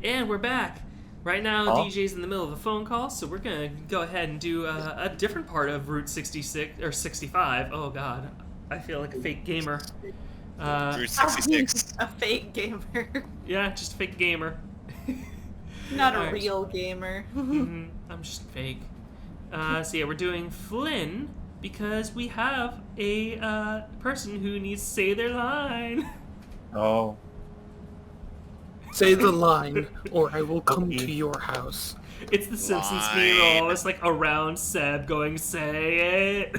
And we're back. Right now, Huh? DJ's in the middle of a phone call, so we're gonna go ahead and do a different part of Route 66 or 65. Oh God, I feel like a fake gamer. Uh, Route Oh, 66. a fake gamer. yeah, just a fake gamer. Not All a right. real gamer. I'm just fake. So yeah, we're doing Flynn because we have a person who needs to say their line. Oh, Say the line, or I will come to okay. your house. It's the Simpsons meme, Line. almost like around Seb going, "Say it."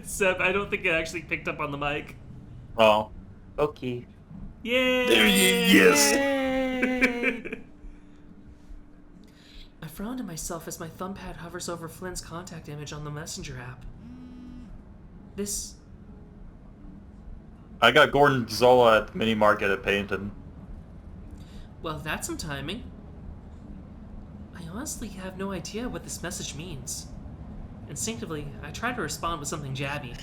Seb, I don't think it actually picked up on the mic. Oh, okay. Yay! There yes. Yay! I frown to myself as my thumbpad hovers over Flynn's contact image on the Messenger app. This. I got Gordon Zola at the mini market at Payton. Well, that's some timing. I honestly have no idea what this message means. Instinctively, I try to respond with something jabby.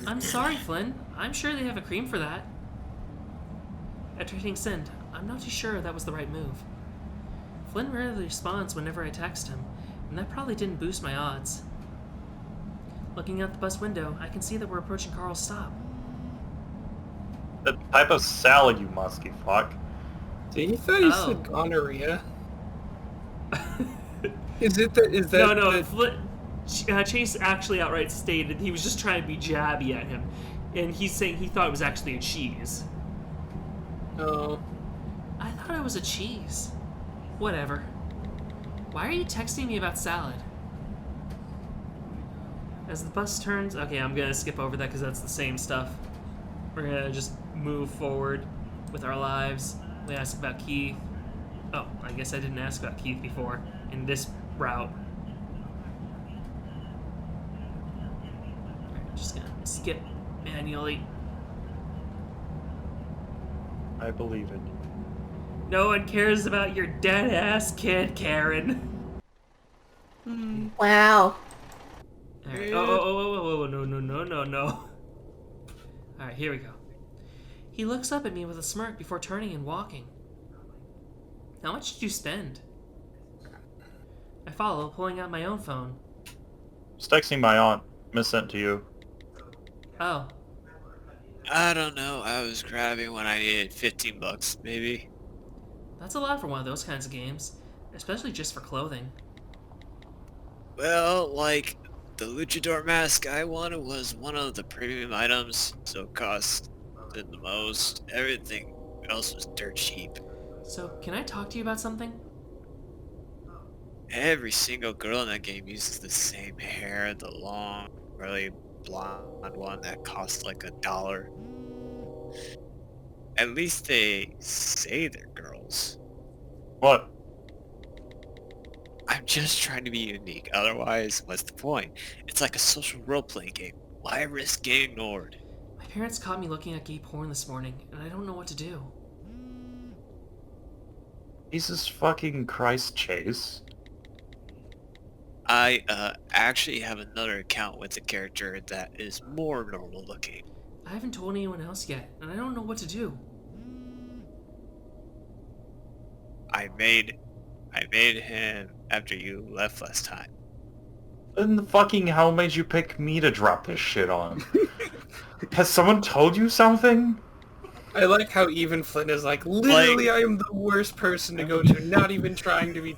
I'm sorry, Flynn. I'm sure they have a cream for that. After hitting send, I'm not too sure that was the right move. Flynn rarely responds whenever I text him, and that probably didn't boost my odds. Looking out the bus window, I can see that we're approaching Carl's stop. The type of salad, you musky fuck. He thought he Oh. said gonorrhea. Is it that? Is that? No, the- Chase actually outright stated he was just trying to be jabby at him, and he's saying he thought it was actually a cheese. Oh, I thought it was a cheese. Whatever. Why are you texting me about salad? As the bus turns... Okay, I'm gonna skip over that because that's the same stuff. We're gonna just move forward with our lives. We ask about Keith. Oh, I guess I didn't ask about Keith before in this route. I'm just gonna skip manually. I believe it. No one cares about your dead-ass kid, Karen. Wow. Alright. Oh, no. Alright, here we go. He looks up at me with a smirk before turning and walking. How much did you spend? I follow, pulling out my own phone. Just texting my aunt. Miss sent to you. Oh, I don't know. I was grabbing when I needed 15 bucks, maybe. that's a lot for one of those kinds of games, especially just for clothing. Well, like, the luchador mask I wanted was one of the premium items, so it cost the most. Everything else was dirt cheap. So, can I talk to you about something? Every single girl in that game uses the same hair, the long, really blonde one that costs like $1. At least they say they're girls. What? I'm just trying to be unique, otherwise, what's the point? It's like a social role-playing game. Why risk getting ignored? My parents caught me looking at gay porn this morning, and I don't know what to do. Jesus fucking Christ, Chase. I actually have another account with a character that is more normal looking. I haven't told anyone else yet, and I don't know what to do. I made him after you left last time. Then the fucking hell made you pick me to drop this shit on? Has someone told you something? I like how even Flynn is like, literally, I am the worst person to go to. Not even trying to be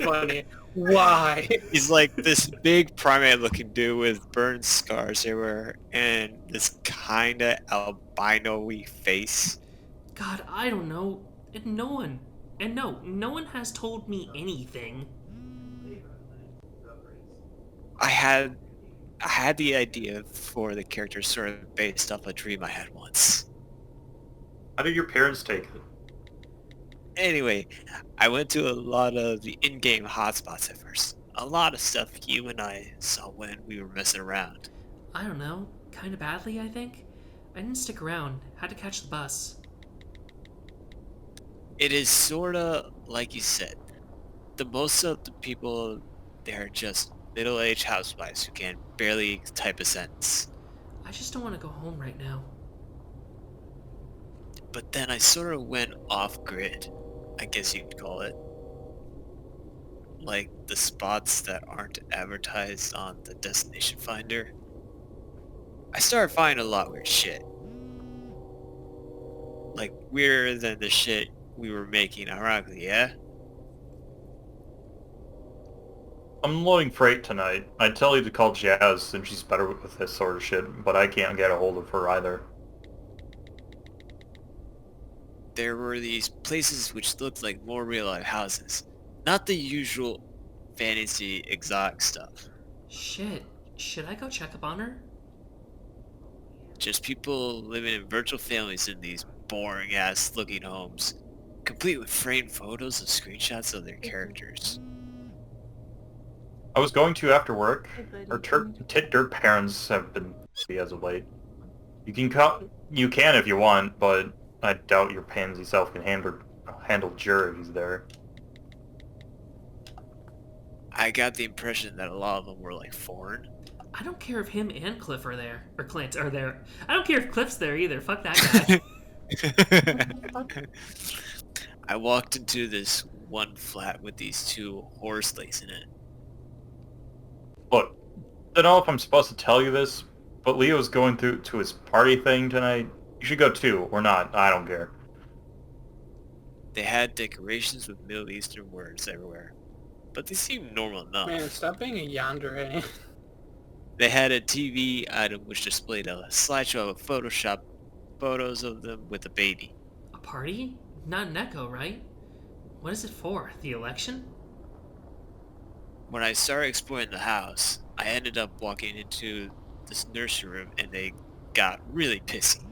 funny. Why? He's like this big primate looking dude with burn scars everywhere and this kinda albino-y face. God, I don't know. No one has told me anything. I had the idea for the character sort of based off a dream I had once. How did your parents take it? Anyway, I went to a lot of the in-game hotspots at first. A lot of stuff you and I saw when we were messing around. I don't know. Kinda badly, I think. I didn't stick around. Had to catch the bus. It is sorta like you said. The most of the people there are just middle-aged housewives who can barely type a sentence. I just don't want to go home right now. But then I sort of went off grid, I guess you'd call it. Like the spots that aren't advertised on the destination finder. I started finding a lot of weird shit. Like weirder than the shit we were making, ironically, yeah? I'm loading freight tonight. I'd tell you to call Jazz since she's better with this sort of shit, but I can't get a hold of her either. There were these places which looked like more real life houses. Not the usual fantasy exotic stuff. Shit. Should I go check up on her? Just people living in virtual families in these boring ass looking homes, complete with framed photos and screenshots of their characters. I was going to after work. Hey, buddy. Her tit dirt parents have been busy as of late. You can if you want, but I doubt your pansy self can handle Jer if he's there. I got the impression that a lot of them were like foreign. I don't care if him and Cliff are there. Or Clint are there. I don't care if Cliff's there either. Fuck that guy. I walked into this one flat with these two horse legs in it. Look, I don't know if I'm supposed to tell you this, but Leo's going through to his party thing tonight. You should go too, or not. I don't care. They had decorations with Middle Eastern words everywhere, but they seemed normal enough. Man, stop being a yandere. They had a TV item which displayed a slideshow of Photoshop photos of them with a baby. A party? Not an echo, right? What is it for? The election? When I started exploring the house, I ended up walking into this nursery room and they got really pissy.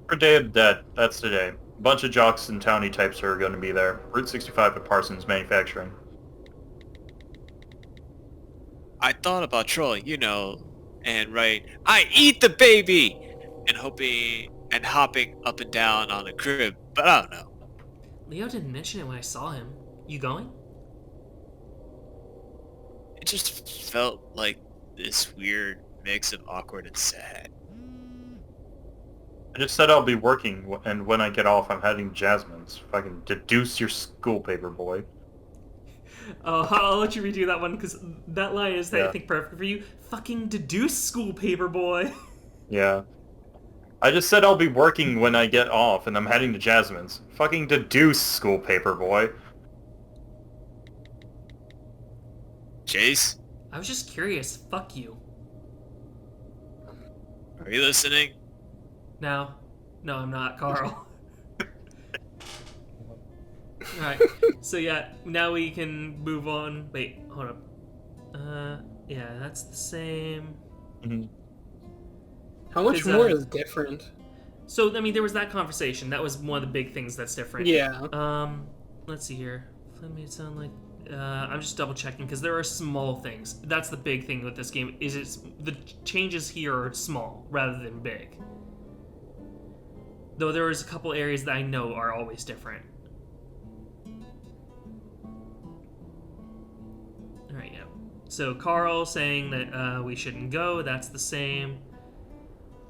For Day of the Dead, that's today. A bunch of jocks and townie types are going to be there. Route 65 at Parsons Manufacturing. I thought about trolling, and write, "I eat the baby!" and hopping up and down on a crib, but I don't know. Leo didn't mention it when I saw him. You going? It just felt like this weird mix of awkward and sad. I just said I'll be working, and when I get off, I'm heading to Jasmine's. Fucking deduce your school paper, boy. Oh, I'll let you redo that one, because that line is, I Yeah. think, perfect for you. Fucking deduce, school paper boy. Yeah. I just said I'll be working when I get off, and I'm heading to Jasmine's. Fucking deduce, school paper, boy. Chase, I was just curious. Fuck you. are you listening? No. No, I'm not, Carl. Alright, so yeah, now we can move on. Wait, hold up. Yeah, that's the same. Mhm. How much 'Cause, more is different? So, I mean, there was that conversation. That was one of the big things that's different. Yeah. Let's see here. Flynn made it sound like... I'm just double checking, because there are small things. That's the big thing with this game, is the changes here are small, rather than big. Though there was a couple areas that I know are always different. Alright, yeah. So Carl saying that we shouldn't go, that's the same.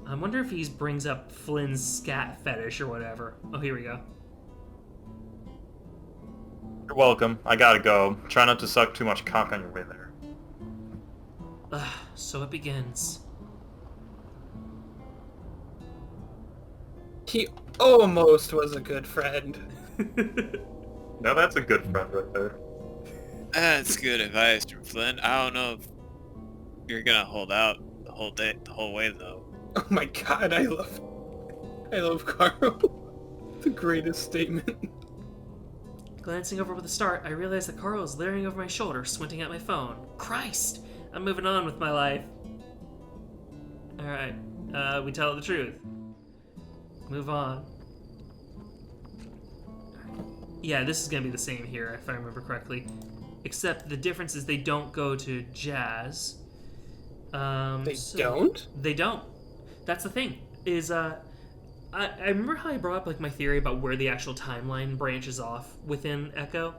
I wonder if he brings up Flynn's scat fetish or whatever. Oh, here we go. You're welcome. I gotta go. Try not to suck too much cock on your way there. So it begins. He almost was a good friend. Now that's a good friend right there. That's good advice from Flynn. I don't know if you're gonna hold out the whole way though. Oh my god, I love Carl. The greatest statement. Glancing over with a start, I realized that Carl was leering over my shoulder, squinting at my phone. Christ! I'm moving on with my life. Alright, we tell the truth. Move on. Yeah, this is gonna be the same here, if I remember correctly. Except the difference is they don't go to Jazz. They don't? They don't. That's the thing. I remember how I brought up like my theory about where the actual timeline branches off within Echo.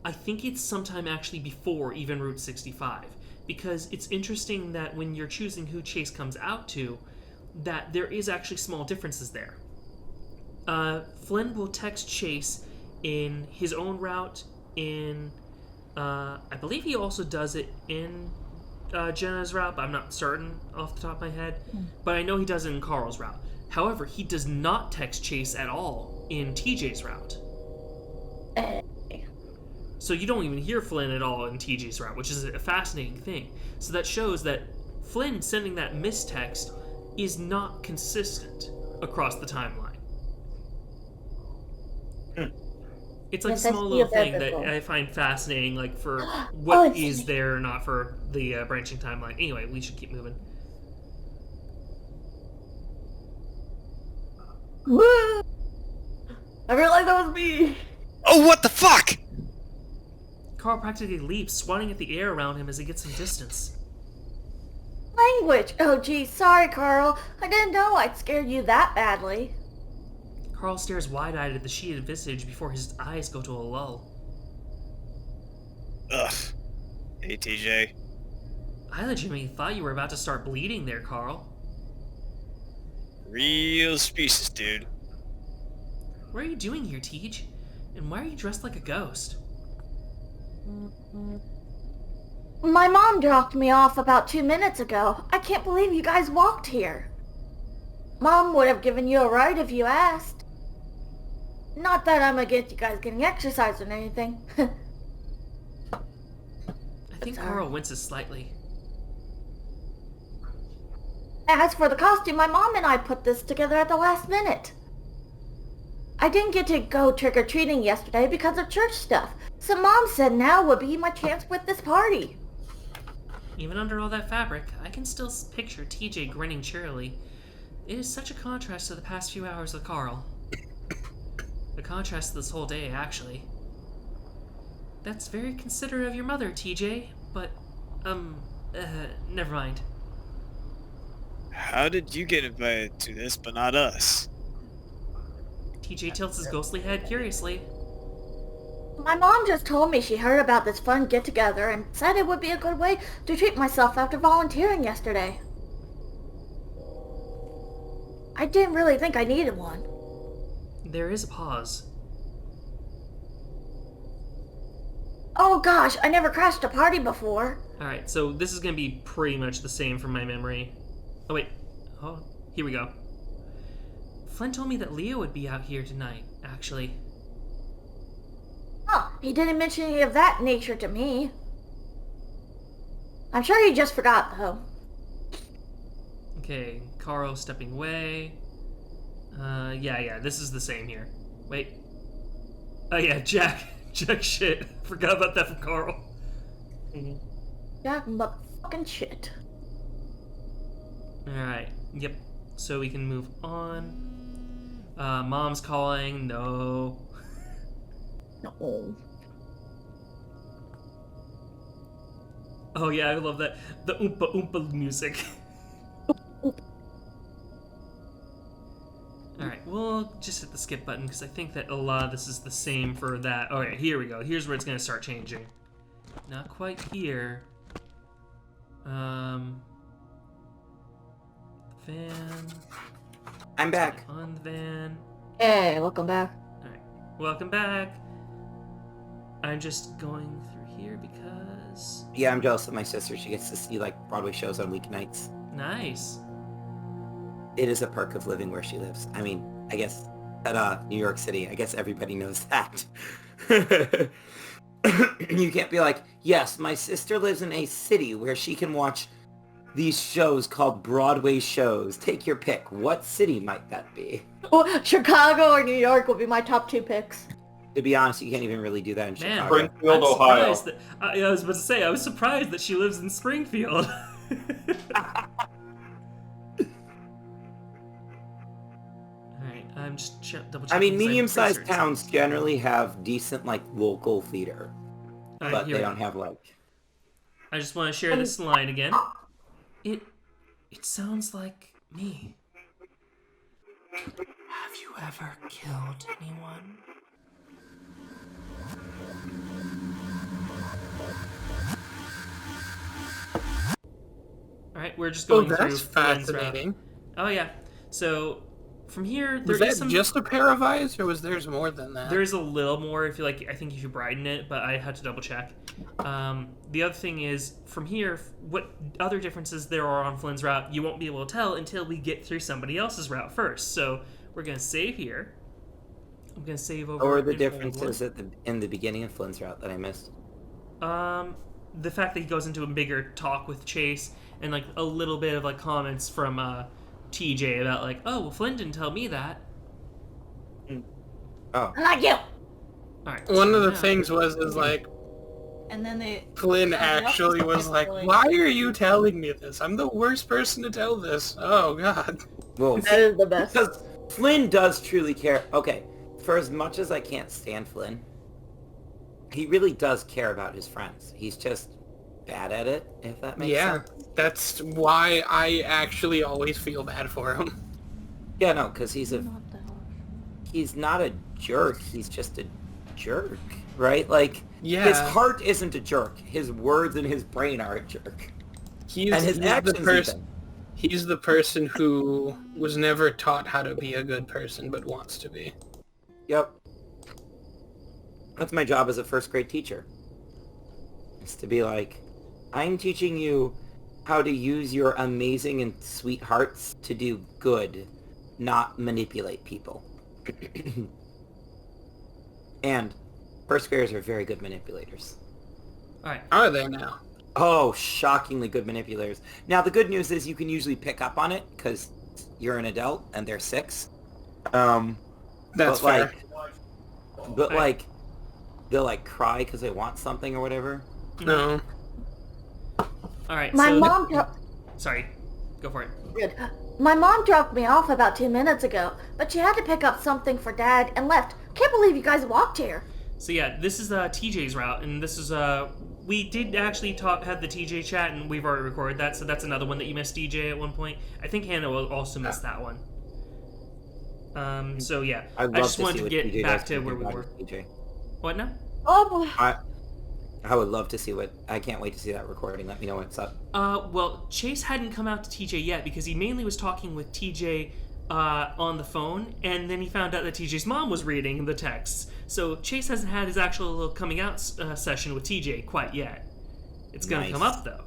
I think it's sometime actually before even Route 65, because it's interesting that when you're choosing who Chase comes out to, that there is actually small differences there. Flynn will text Chase in his own route. I believe he also does it in Jenna's route, but I'm not certain off the top of my head. But I know he does it in Carl's route. However, he does not text Chase at all in TJ's route. So you don't even hear Flynn at all in TJ's route, which is a fascinating thing. So that shows that Flynn sending that mistext is not consistent across the timeline. It's like a small little thing that I find fascinating, like for what is there or not for the branching timeline. Anyway, we should keep moving. Woo! I realized that was me. Oh, what the fuck? Carl practically leaps, swatting at the air around him as he gets some distance. Language. Oh, gee, sorry, Carl. I didn't know I'd scared you that badly. Carl stares wide-eyed at the sheeted visage before his eyes go to a lull. Ugh. Hey, TJ. I legitimately thought you were about to start bleeding there, Carl. Real species, dude. What are you doing here, Tej? And why are you dressed like a ghost? My mom dropped me off about 2 minutes ago. I can't believe you guys walked here. Mom would have given you a ride if you asked. Not that I'm against you guys getting exercise or anything. I think Carl winces slightly. As for the costume, my mom and I put this together at the last minute. I didn't get to go trick-or-treating yesterday because of church stuff, so Mom said now would be my chance with this party. Even under all that fabric, I can still picture TJ grinning cheerily. It is such a contrast to the past few hours with Carl. A contrast to this whole day, actually. That's very considerate of your mother, TJ, but, never mind. How did you get invited to this, but not us? TJ tilts his ghostly head curiously. My mom just told me she heard about this fun get-together and said it would be a good way to treat myself after volunteering yesterday. I didn't really think I needed one. There is a pause. Oh gosh, I never crashed a party before. Alright, so this is gonna be pretty much the same from my memory. Oh wait, oh, here we go. Flynn told me that Leo would be out here tonight, actually. Huh, he didn't mention any of that nature to me. I'm sure he just forgot, though. Okay, Carl stepping away. Yeah, this is the same here. Wait. Oh yeah, Jack shit. Forgot about that from Carl. Jack motherfucking shit. Alright, yep. So we can move on. Mom's calling, no. No. Oh yeah, I love that. The Oompa Oompa music. Alright, we'll just hit the skip button because I think that a lot of this is the same for that. Alright, here we go. Here's where it's going to start changing. Not quite here. Van. I'm back. On the van. Hey, welcome back. Alright, welcome back. I'm just going through here because... Yeah, I'm jealous of my sister. She gets to see like Broadway shows on weeknights. Nice. It is a perk of living where she lives. I mean, I guess at New York City, I guess everybody knows that. You can't be like, yes, my sister lives in a city where she can watch these shows called Broadway shows. Take your pick. What city might that be? Well, Chicago or New York will be my top 2 picks. To be honest, you can't even really do that in Man, Chicago. Springfield, Ohio. I was about to say, I was surprised that she lives in Springfield. Alright, I'm just double checking. I mean, because medium-sized researched. towns generally have decent, like, local theater. Alright, But here they we don't go. have, like... I just want to share this line again. It sounds like me. Have you ever killed anyone? Alright, we're just Oh, going through that's Flynn's route. fascinating. Oh yeah. So From here, there Was is that some... just a pair of eyes, or was there's more than that? There is a little more if you like. I think you should brighten it, but I had to double check. The other thing is, from here, what other differences there are on Flynn's route, you won't be able to tell until we get through somebody else's route first. So we're gonna save here. I'm gonna save over. Or the in differences in the beginning of Flynn's route that I missed. The fact that he goes into a bigger talk with Chase and like a little bit of like comments from TJ about like, oh, well, Flynn didn't tell me that. Oh. Like you. All right. One of the now- things was like And then they... Flynn Yeah, actually was like, "Why are you telling me this? I'm the worst person to tell this." Oh God. Well, That is the best. because Flynn does truly care. Okay, for as much as I can't stand Flynn, he really does care about his friends. He's just bad at it, if that makes Yeah, sense. that's why I actually always feel bad for him. Yeah, no, because he's not a jerk. He's just a jerk, right? Like, Yeah. his heart isn't a jerk. His words and his brain are a jerk. He's, And his he's the actions person. even. He's the person who was never taught how to be a good person, but wants to be. Yep. That's my job as a first grade teacher. Is to be like, I'm teaching you how to use your amazing and sweet hearts to do good, not manipulate people. And first graders are very good manipulators. All right. Are they now? Oh, shockingly good manipulators. Now, the good news is you can usually pick up on it because you're an adult and they're 6. That's but fair. like, they'll like cry because they want something or whatever. No. All right. My so mom... Sorry. Go for it. Good. My mom dropped me off about 2 minutes ago, but she had to pick up something for Dad and left. Can't believe you guys walked here. So yeah, this is TJ's route, and this is we did actually have the TJ chat, and we've already recorded that. So that's another one that you missed, DJ, at one point. I think Hannah will also missed that one. So yeah, I I'd love just to wanted see to what get TJ back does to with where we your were. daughter, TJ. What now? Oh boy. I would love to see what... I can't wait to see that recording. Let me know what's up. Well, Chase hadn't come out to TJ yet because he mainly was talking with TJ on the phone, and then he found out that TJ's mom was reading the texts. So Chase hasn't had his actual little coming out session with TJ quite yet. It's gonna Nice. come up though.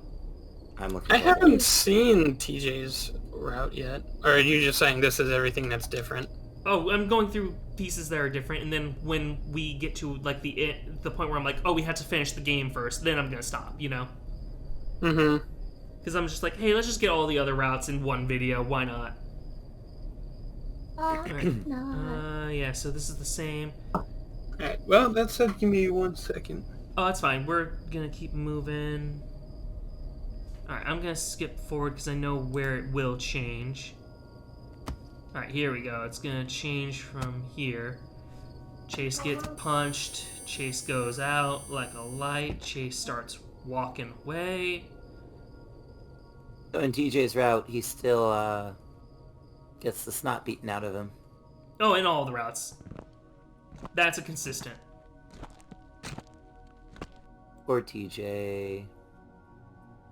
I'm looking I forward to haven't it. seen TJ's route yet. Or are you just saying this is everything that's different? Oh, I'm going through pieces that are different, and then when we get to like the point where I'm like, oh, we had to finish the game first, then I'm gonna stop, you know? Mm-hmm. Because I'm just like, hey, let's just get all the other routes in one video. Why not? Alright. No. Yeah. So this is the same. Alright, well, that said, give me 1 second. Oh, that's fine. We're gonna keep moving. Alright, I'm gonna skip forward because I know where it will change. Alright, here we go. It's gonna change from here. Chase gets punched. Chase goes out like a light. Chase starts walking away. So in TJ's route, he still gets the snot beaten out of him. Oh, in all the routes. That's a consistent. Poor TJ.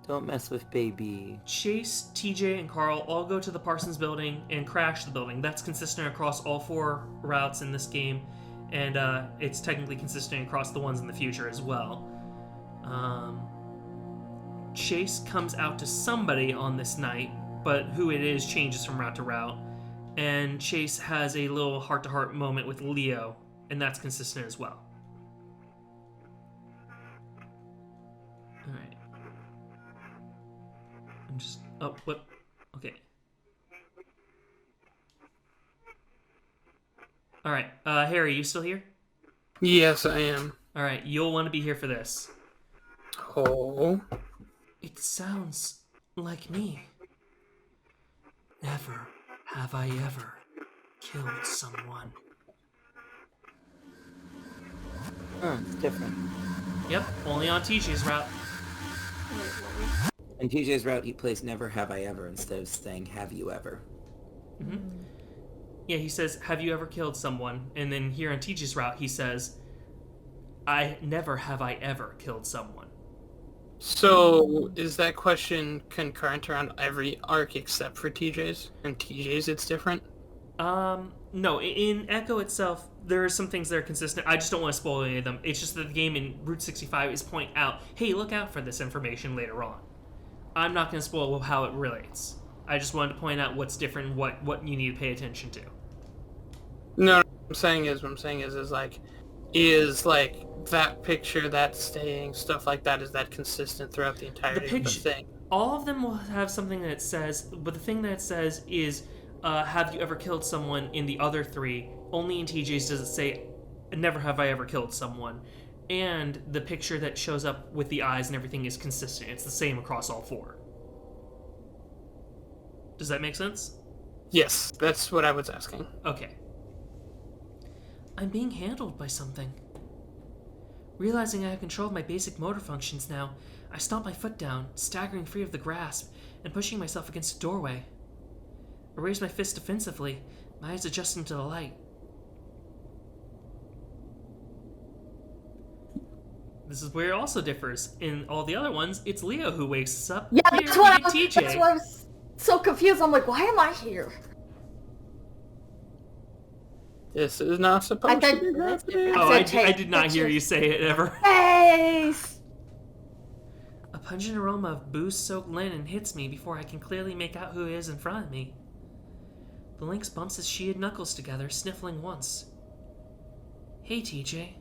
Don't mess with baby. Chase, TJ, and Carl all go to the Parsons building and crash the building. That's consistent across all 4 routes in this game, and it's technically consistent across the ones in the future as well. Chase comes out to somebody on this night, but who it is changes from route to route. And Chase has a little heart-to-heart moment with Leo, and that's consistent as well. Alright. I'm just... Oh, what? Okay. Alright, Harry, you still here? Yes, I am. Alright, you'll want to be here for this. Oh. It sounds like me. Never have I ever killed someone. Huh, it's different. Yep, only on TJ's route. In TJ's route, he plays Never Have I Ever instead of saying Have You Ever. Yeah, he says, have you ever killed someone? And then here on TJ's route, he says, I never have I ever killed someone. So, is that question concurrent around every arc except for TJ's? And TJ's it's different? No, in Echo itself, there are some things that are consistent. I just don't want to spoil any of them. It's just that the game in Route 65 is pointing out, hey, look out for this information later on. I'm not going to spoil how it relates. I just wanted to point out what's different and what you need to pay attention to. No, what I'm saying is like that picture, that staying, stuff like that, is that consistent throughout the entirety of the thing? All of them will have something that it says, but the thing that it says is, have you ever killed someone in the other three? Only in TJ's does it say, never have I ever killed someone. And the picture that shows up with the eyes and everything is consistent. It's the same across all four. Does that make sense? Yes, that's what I was asking. Okay. I'm being handled by something. Realizing I have control of my basic motor functions now, I stomp my foot down, staggering free of the grasp, and pushing myself against a doorway. I raise my fist defensively, my eyes adjusting to the light. This is where it also differs. In all the other ones, it's Leo who wakes us up. Yeah, Here, that's why TJ. I was so confused. I'm like, why am I here? This is not supposed to be happening. Oh, said I did not hear you say it ever. Face! A pungent aroma of booze-soaked linen hits me before I can clearly make out who is in front of me. The lynx bumps his sheared knuckles together, sniffling once. Hey, TJ.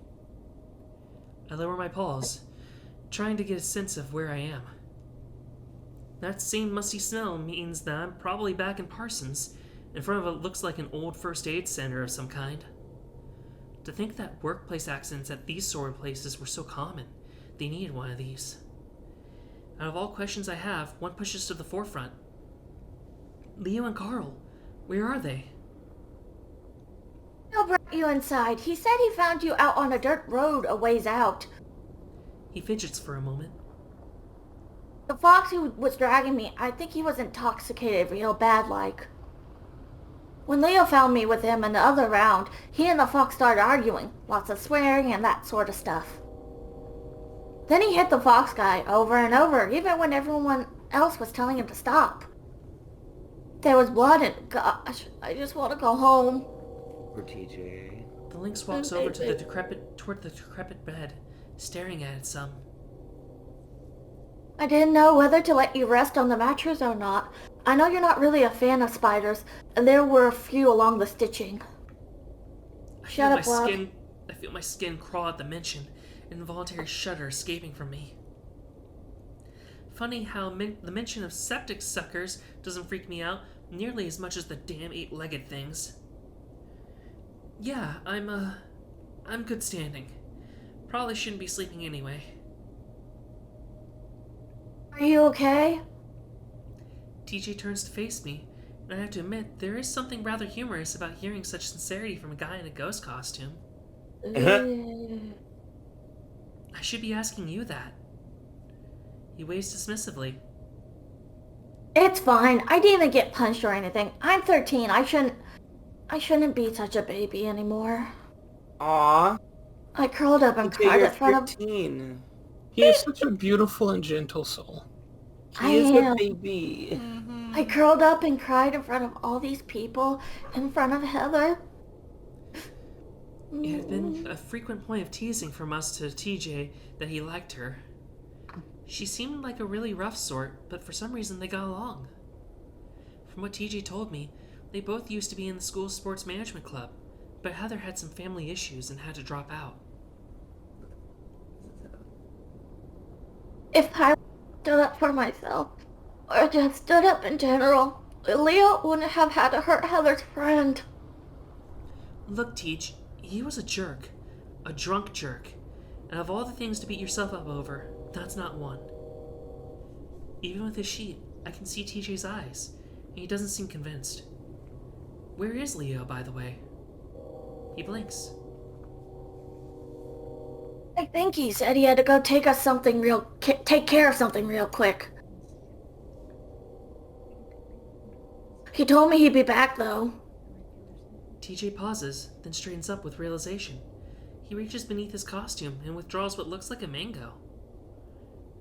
I lower my paws, trying to get a sense of where I am. That same musty smell means that I'm probably back in Parsons, in front of what looks like an old first aid center of some kind. To think that workplace accidents at these sort of places were so common, they needed one of these. Out of all questions I have, one pushes to the forefront. Leo and Carl, where are they? Bill brought you inside. He said he found you out on a dirt road a ways out. He fidgets for a moment. The fox who was dragging me, I think he was intoxicated real bad like. When Leo found me with him in the other round, he and the fox started arguing. Lots of swearing and that sort of stuff. Then he hit the fox guy over and over, even when everyone else was telling him to stop. There was blood and gosh, I just want to go home. Poor TJ. The lynx walks over to toward the decrepit bed, staring at it some. I didn't know whether to let you rest on the mattress or not. I know you're not really a fan of spiders, and there were a few along the stitching. Shut up, love. I feel my skin crawl at the mention, an involuntary shudder escaping from me. Funny how the mention of septic suckers doesn't freak me out nearly as much as the damn eight-legged things. Yeah, I'm good standing. Probably shouldn't be sleeping anyway. Are you okay? TJ turns to face me, and I have to admit, there is something rather humorous about hearing such sincerity from a guy in a ghost costume. I should be asking you that. He waves dismissively. It's fine. I didn't get punched or anything. I'm 13. I shouldn't be such a baby anymore. Aww. I curled up and TJ, cried you're in front of... 13. He is such a beautiful and gentle soul. He is am. a baby. I curled up and cried in front of all these people, in front of Heather. It had been a frequent point of teasing from us to TJ that he liked her. She seemed like a really rough sort, but for some reason they got along. From what TJ told me, they both used to be in the school's sports management club, but Heather had some family issues and had to drop out. If I stood up for myself, or just stood up in general, Leo wouldn't have had to hurt Heather's friend. Look, Teach, he was a jerk. A drunk jerk. And of all the things to beat yourself up over, that's not one. Even with his sheet, I can see TJ's eyes, and he doesn't seem convinced. Where is Leo, by the way? He blinks. I think he said he had to go take care of something real quick. He told me he'd be back, though. TJ pauses, then straightens up with realization. He reaches beneath his costume and withdraws what looks like a mango.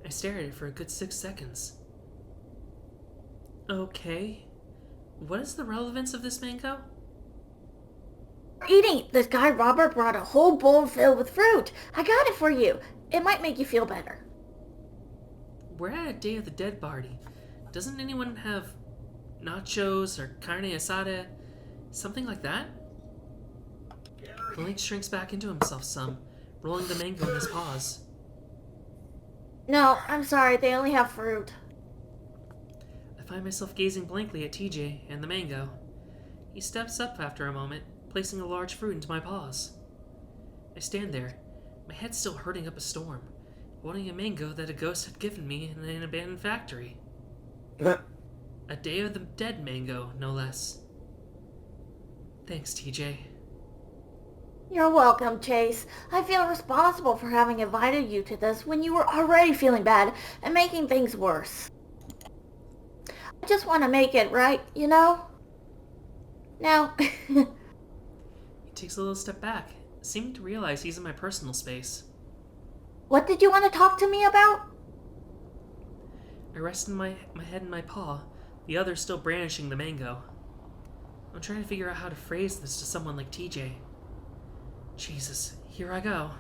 I stare at it for a good 6 seconds. Okay. What is the relevance of this mango? Eating. This guy Robert brought a whole bowl filled with fruit. I got it for you. It might make you feel better. We're at a Day of the Dead party. Doesn't anyone have nachos or carne asada? Something like that? The lynx shrinks back into himself some, rolling the mango in his paws. No, I'm sorry. They only have fruit. I find myself gazing blankly at TJ and the mango. He steps up after a moment, placing a large fruit into my paws. I stand there, my head still hurting up a storm, wanting a mango that a ghost had given me in an abandoned factory. A Day of the Dead mango, no less. Thanks, TJ. You're welcome, Chase. I feel responsible for having invited you to this when you were already feeling bad and making things worse. I just want to make it right, you know? Now, He takes a little step back, seeming to realize he's in my personal space. what did you want to talk to me about? I rest my head in my paw, the other still brandishing the mango. I'm trying to figure out how to phrase this to someone like TJ. Jesus, here I go.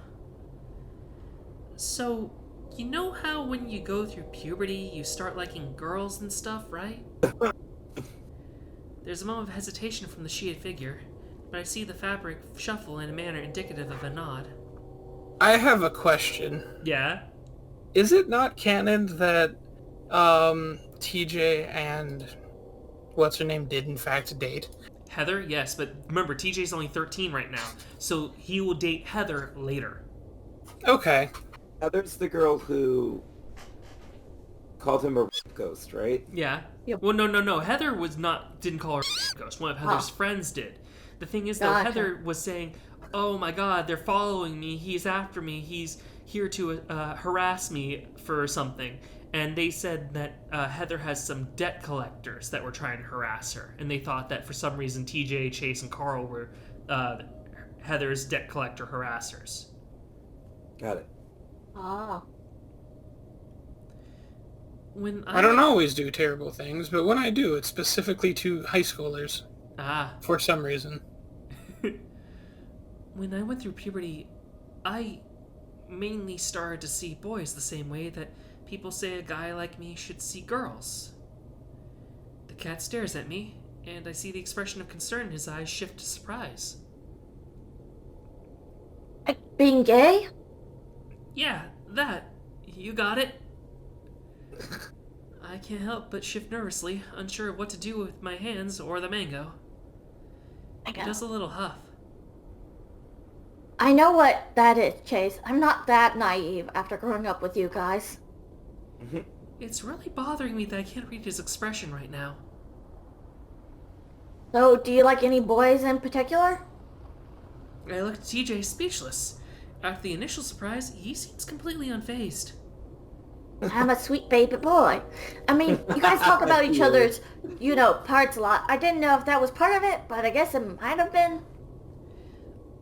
So, you know how when you go through puberty, you start liking girls and stuff, right? There's a moment of hesitation from the sheeted figure, but I see the fabric shuffle in a manner indicative of a nod. I have a question. Yeah? Is it not canon that TJ and what's her name did in fact date? Heather, yes, but remember, TJ's only 13 right now, so he will date Heather later. Okay. Heather's the girl who called him a ghost, right? Yeah. Yep. Well, no. Heather didn't call her ghost. One of Heather's friends did. The thing is, though, Gotcha. Heather was saying, "Oh my God, they're following me. He's after me. He's here to harass me for something." And they said that Heather has some debt collectors that were trying to harass her, and they thought that for some reason TJ, Chase, and Carl were Heather's debt collector harassers. Got it. Oh. When I don't always do terrible things, but when I do, it's specifically to high schoolers. Ah. For some reason. When I went through puberty, I mainly started to see boys the same way that people say a guy like me should see girls. The cat stares at me, and I see the expression of concern in his eyes shift to surprise. Like being gay? Yeah, that. You got it. I can't help but shift nervously, unsure of what to do with my hands or the mango. He does a little huff. I know what that is, Chase. I'm not that naive after growing up with you guys. It's really bothering me that I can't read his expression right now. So, do you like any boys in particular? I looked at TJ speechless. After the initial surprise, he seems completely unfazed. I'm a sweet baby boy. I mean, you guys talk about each other's, parts a lot. I didn't know if that was part of it, but I guess it might have been.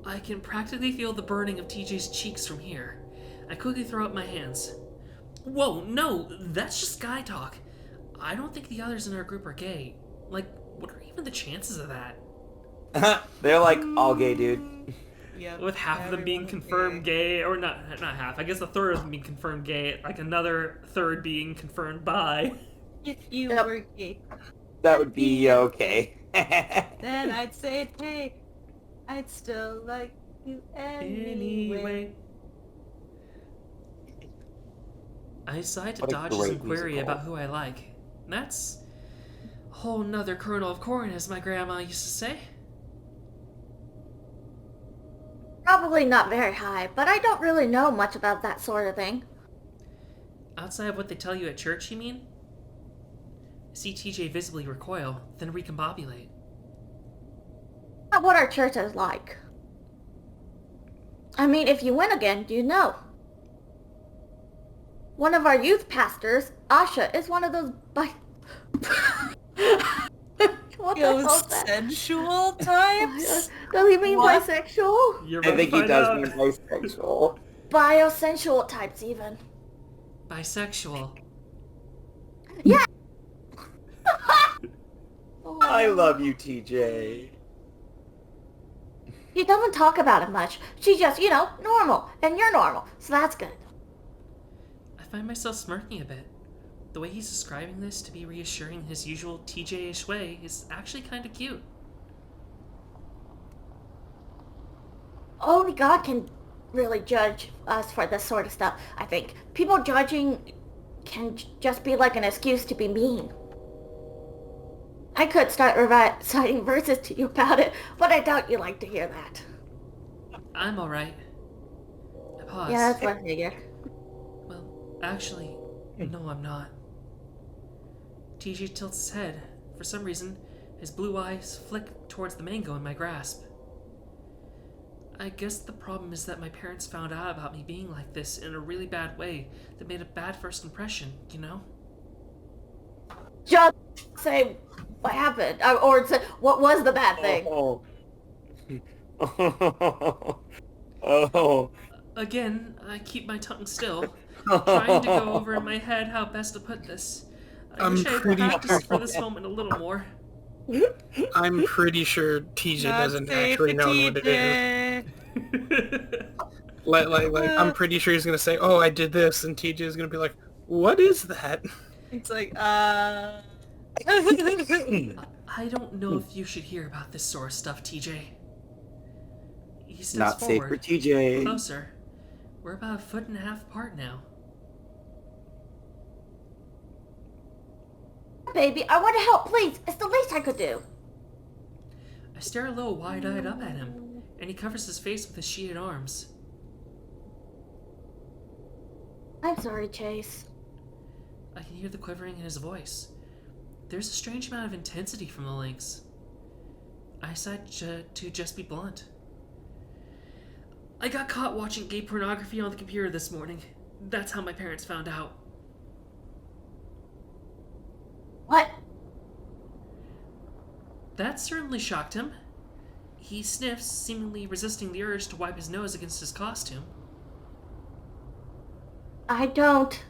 I can practically feel the burning of TJ's cheeks from here. I quickly throw up my hands. Whoa, no, that's just guy talk. I don't think the others in our group are gay. Like, what are even the chances of that? They're like all gay, dude. Yep. With half of them being Everyone's confirmed gay, or not half, I guess a third of them being confirmed gay, like another third being confirmed bi. If you Yep. were gay, That would be okay. then I'd say, hey, I'd still like you anyway. I decide to What a dodge his great inquiry musical. about who I like. That's a whole nother kernel of corn, as my grandma used to say. Probably not very high, but I don't really know much about that sort of thing. Outside of what they tell you at church, you mean? I see TJ visibly recoil, then recombobulate. Not what our church is like. I mean, if you win again, you know. One of our youth pastors, Asha, is one of those What the hell is that? Sensual types? Does he mean What? bisexual? You're I about think to he find does out. mean bisexual. Biosensual types, even. Bisexual. Yeah! I love you, TJ. She doesn't talk about it much. She's just, normal. And you're normal. So that's good. I find myself smirking a bit. The way he's describing this to be reassuring in his usual TJ-ish way is actually kind of cute. Only God can really judge us for this sort of stuff, I think. People judging can just be like an excuse to be mean. I could start reciting verses to you about it, but I doubt you'd like to hear that. I'm alright. I pause. Yeah, that's what I figured. Well, actually, no, I'm not. TJ tilts his head. For some reason, his blue eyes flick towards the mango in my grasp. I guess the problem is that my parents found out about me being like this in a really bad way that made a bad first impression, you know? Just say what happened, or say what was the bad thing. Oh. Oh. Again, I keep my tongue still, trying to go over in my head how best to put this. I I'm wish I had pretty practiced for sure- this moment a little more. I'm pretty sure TJ doesn't actually know what it is. I'm pretty sure he's gonna say, "Oh, I did this," and TJ is gonna be like, "What is that?" It's like, I don't know if you should hear about this sort of stuff, TJ. He steps Not safe for forward, TJ. closer. We're about 1.5 feet apart now. Baby, I want to help, please. It's the least I could do. I stare a little wide-eyed up at him, and he covers his face with his sheeted arms. I'm sorry, Chase. I can hear the quivering in his voice. There's a strange amount of intensity from the links. I decide to just be blunt. I got caught watching gay pornography on the computer this morning. That's how my parents found out. What? That certainly shocked him. He sniffs, seemingly resisting the urge to wipe his nose against his costume. I don't.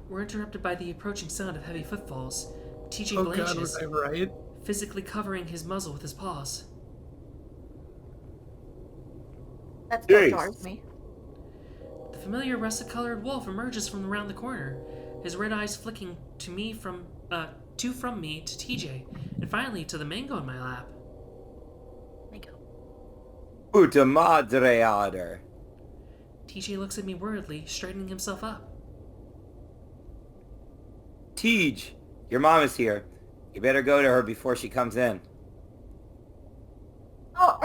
We're interrupted by the approaching sound of heavy footfalls. TJ Oh God, blanches, was I right? physically covering his muzzle with his paws. That still Jeez. jars me. The familiar russet-colored wolf emerges from around the corner, his red eyes flicking from me to TJ, and finally to the mango in my lap. Puta madre order. TJ looks at me worriedly, straightening himself up. Tej, your mom is here. You better go to her before she comes in. Oh,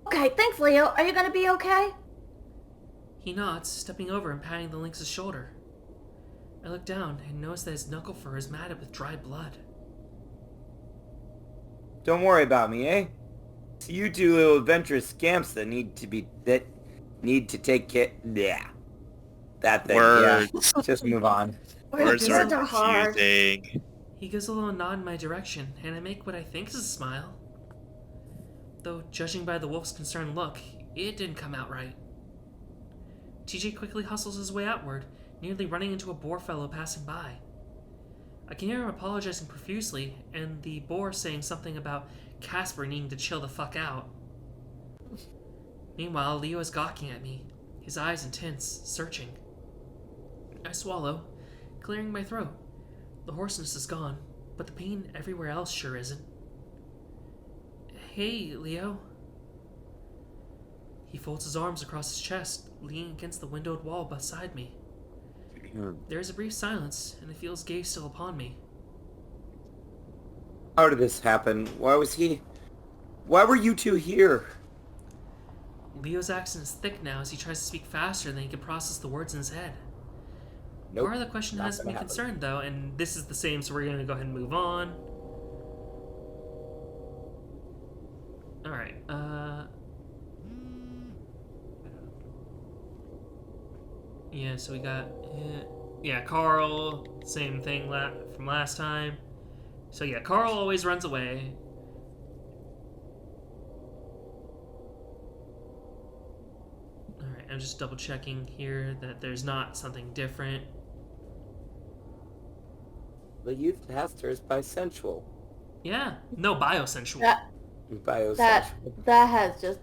okay. Thanks, Leo. Are you gonna be okay? He nods, stepping over and patting the lynx's shoulder. I look down and notice that his knuckle fur is matted with dried blood. Don't worry about me, eh? It's you two little adventurous scamps that need to take care. Yeah, that thing. Words. Yeah, just move on. Words are Words are hard. confusing. He gives a little nod in my direction, and I make what I think is a smile. Though, judging by the wolf's concerned look, it didn't come out right. TJ quickly hustles his way outward, nearly running into a boar fellow passing by. I can hear him apologizing profusely, and the boar saying something about Casper needing to chill the fuck out. Meanwhile, Leo is gawking at me, his eyes intense, searching. I swallow, clearing my throat. The hoarseness is gone, but the pain everywhere else sure isn't. Hey, Leo. He folds his arms across his chest, leaning against the windowed wall beside me. There is a brief silence, and I feel his gaze still upon me. How did this happen? Why were you two here? Leo's accent is thick now as he tries to speak faster than he can process the words in his head. Nope, Part of the question not has gonna me happen. concerned, though, and this is the same, so we're going to go ahead and move on. Alright, yeah, so we got... Yeah, Carl, same thing from last time. So yeah, Carl always runs away. Alright, I'm just double checking here that there's not something different. The youth pastor is bisexual. Yeah, no, biosensual. Biosexual. That has just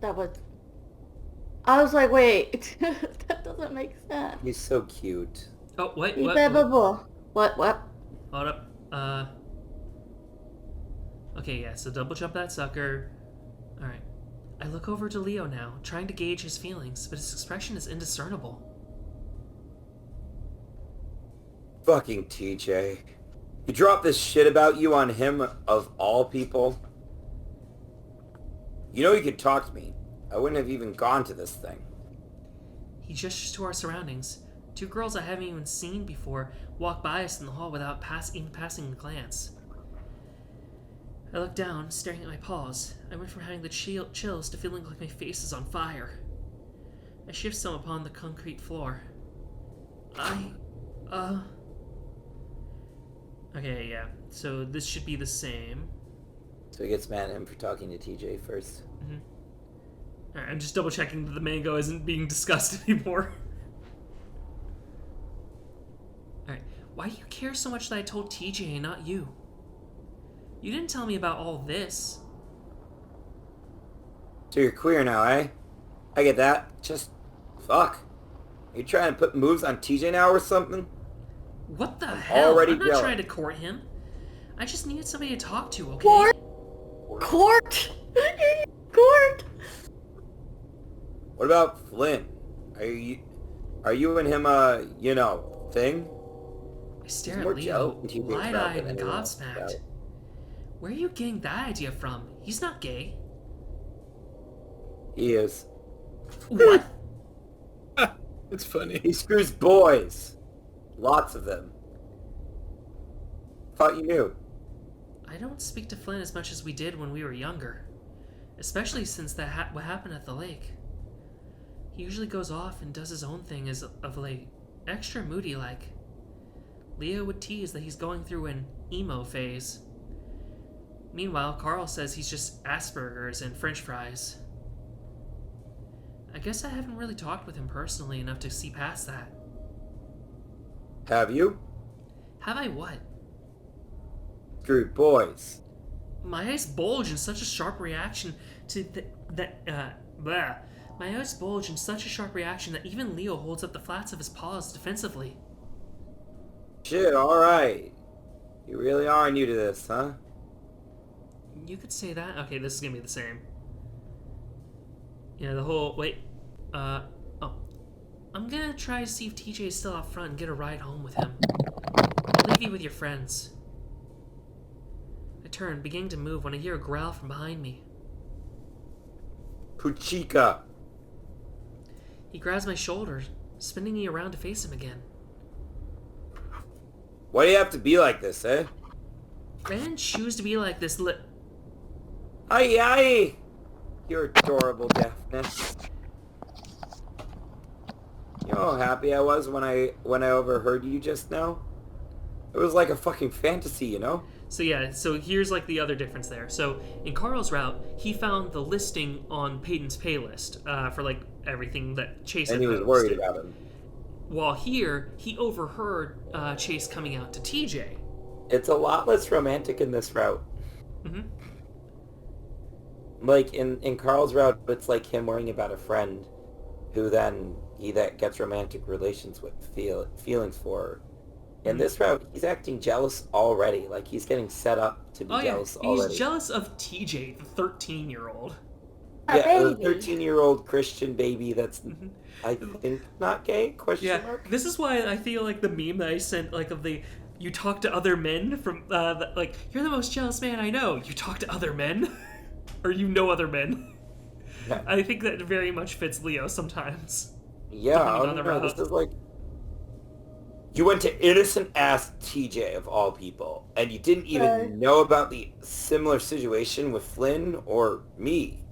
that was. I was like, wait, that doesn't make sense. He's so cute. Oh, wait, What? what? What? Hold up. Okay, yeah, so double jump that sucker. Alright. I look over to Leo now, trying to gauge his feelings, but his expression is indiscernible. Fucking TJ. You dropped this shit about you on him of all people? You know you could talk to me. I wouldn't have even gone to this thing. He gestures to our surroundings. Two girls I haven't even seen before walk by us in the hall without even passing a glance. I look down, staring at my paws. I went from having the chills to feeling like my face is on fire. I shift some upon the concrete floor. Okay, yeah. So this should be the same. So he gets mad at him for talking to TJ first. Mm-hmm. Alright, I'm just double checking that the mango isn't being discussed anymore. Alright, why do you care so much that I told TJ and not you? You didn't tell me about all this. So you're queer now, eh? I get that. Just... fuck. Are you trying to put moves on TJ now or something? What the hell? Already I'm not yelling. trying to court him. I just needed somebody to talk to, okay? Court? Court? What about Flynn? Are you and him thing? I stare He's at more Leo, jealous than TJ wide-eyed about and than anyone else gobsmacked. about. Where are you getting that idea from? He's not gay. He is. What? It's funny. He screws boys. Lots of them. Thought you knew. I don't speak to Flynn as much as we did when we were younger. Especially since what happened at the lake. He usually goes off and does his own thing as of late. Extra moody like. Leo would tease that he's going through an emo phase. Meanwhile, Carl says he's just Asperger's and French fries. I guess I haven't really talked with him personally enough to see past that. Have you? Have I what? Screwed boys. My eyes bulge in such a sharp reaction to blah. My eyes bulge in such a sharp reaction that even Leo holds up the flats of his paws defensively. Shit, alright. You really are new to this, huh? You could say that. Okay, this is gonna be the same. Yeah, the whole... Wait. Oh. I'm gonna try to see if TJ is still out front and get a ride home with him. I'll leave you with your friends. I turn, beginning to move, when I hear a growl from behind me. Puchika. He grabs my shoulder, spinning me around to face him again. Why do you have to be like this, eh? I didn't choose to be like this Aye, aye! Your adorable deafness. You know how happy I was when I overheard you just now? It was like a fucking fantasy, you know? So yeah, so here's like the other difference there. So in Carl's route, he found the listing on Peyton's pay list for like everything that Chase had And he was posted. worried about him. While here, he overheard Chase coming out to TJ. It's a lot less romantic in this route. Mm-hmm. Like in Carl's route, it's like him worrying about a friend who then he that gets romantic relations with feelings for her. In this route, he's acting jealous already. Like he's getting set up to be jealous already. He's jealous of TJ, the 13-year-old. Yeah, a 13-year-old Christian baby that's, Mm-hmm. I think, not gay? Question mark? This is why I feel like the meme that I sent, like of the you talk to other men from like you're the most jealous man I know. You talk to other men, or you know other men. Yeah. I think that very much fits Leo sometimes. Yeah, depending on the route. this is like... You went to innocent-ass TJ, of all people, and you didn't even know about the similar situation with Flynn or me.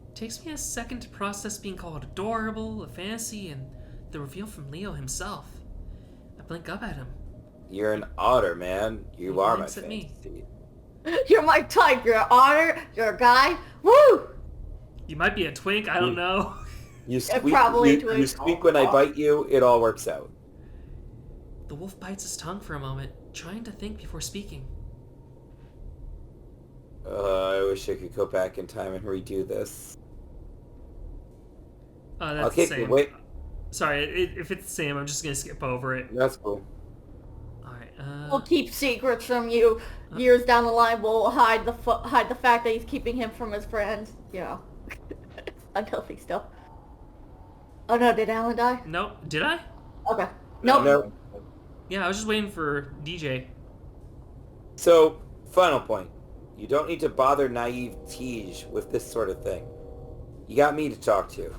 It takes me a second to process being called adorable, a fantasy, and the reveal from Leo himself. I blink up at him. You're an otter, man. You He are my blinks at me. fantasy. You're my type. You're an otter. You're a guy. Woo! You might be a twink, I don't know. You squeak, probably you twins. squeak when I bite you, it all works out. The wolf bites his tongue for a moment, trying to think before speaking. I wish I could go back in time and redo this. I'll That's the keep same. wait. Sorry, if it's the same, I'm just gonna skip over it. That's cool. Alright, We'll keep secrets from you. Years down the line, we'll hide the fact that he's keeping him from his friends. You know, unhealthy stuff. Oh no, did Alan die? Nope, did I? Okay. Nope. No. Yeah, I was just waiting for DJ. So, final point. You don't need to bother naive Tej with this sort of thing. You got me to talk to.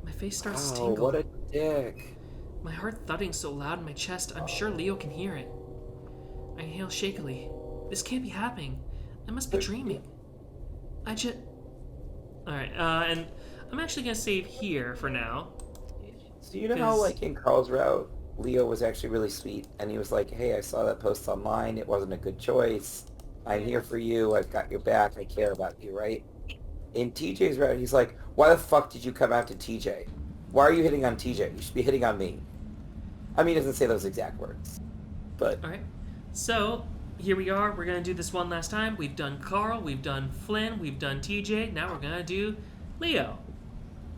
My face starts to Oh, tingle. what a dick. My heart thudding so loud in my chest, I'm sure Leo can hear it. I inhale shakily. This can't be happening. I must be dreaming. Alright, and I'm actually gonna save here for now. So you know how, like, in Carl's route, Leo was actually really sweet, and he was like, hey, I saw that post online, it wasn't a good choice. I'm here for you, I've got your back, I care about you, right? In TJ's route, he's like, why the fuck did you come out to TJ? Why are you hitting on TJ? You should be hitting on me. I mean, he doesn't say those exact words, but... Alright, so here we are. We're gonna do this one last time. We've done Carl, we've done Flynn, we've done TJ. Now we're gonna do Leo.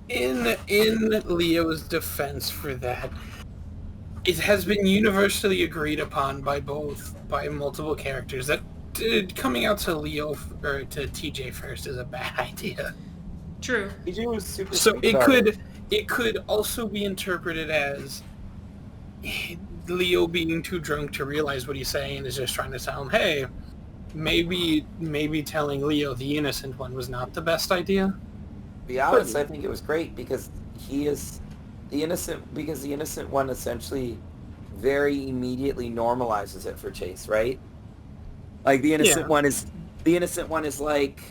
In Leo's defense for that, it has been universally agreed upon by multiple characters that coming out to Leo or to TJ first is a bad idea. True. TJ was super So sweet it about could also be interpreted as Leo being too drunk to realize what he's saying and is just trying to tell him, hey, maybe telling Leo the innocent one was not the best idea. To be honest, I think it was great because he is the innocent, because the innocent one essentially very immediately normalizes it for Chase, right? Like the innocent one is like,